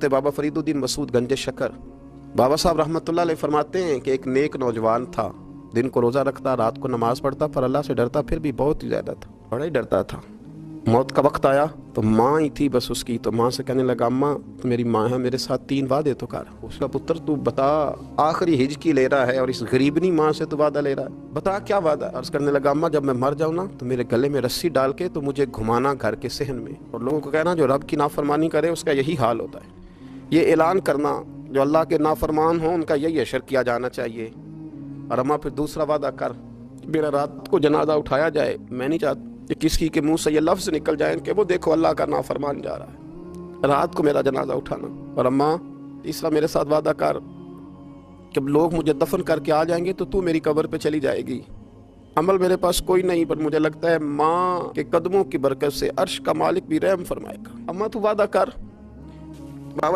बाबा फरीदुद्दीन मसूद गंज शकर बाबा साहब रहमतुल्लाह अलैह फरमाते हैं कि एक नेक नौजवान था, दिन को रोज़ा रखता, रात को नमाज पढ़ता, पर अल्लाह से डरता फिर भी बहुत ही ज़्यादा था, बड़ा ही डरता था। मौत का वक्त आया तो माँ ही थी बस उसकी, तो माँ से कहने लगा, अम्मा तो मेरी माँ है, मेरे साथ 3 वादे तो कर। उसका पुत्र तू बता, आखिरी हिज की ले रहा है और इस गरीबनी माँ से तू वादा ले रहा है, बता क्या वादा। अर्ज करने लगा, अम्मा जब मैं मर जाऊँ ना तो मेरे गले में रस्सी डाल के तो मुझे घुमाना घर के सहन में, और लोगों को कहना जो रब की नाफरमानी करे उसका यही हाल होता है। ये ऐलान करना जो अल्लाह के नाफरमान हो उनका यही अशर किया जाना चाहिए। और अम्मा फिर दूसरा वादा कर, मेरा रात को जनाजा उठाया जाए, मैं नहीं चाहता कि किसी के मुंह से ये लफ्ज़ निकल जाए कि वो देखो अल्लाह का नाफरमान जा रहा है, रात को मेरा जनाजा उठाना। और अम्मा तीसरा मेरे साथ वादा कर, जब लोग मुझे दफन करके आ जाएंगे तो तू मेरी कब्र पे चली जाएगी। अमल मेरे पास कोई नहीं, पर मुझे लगता है माँ के कदमों की बरकत से अर्श का मालिक भी रहम फरमाएगा। अम्मा तू वादा कर।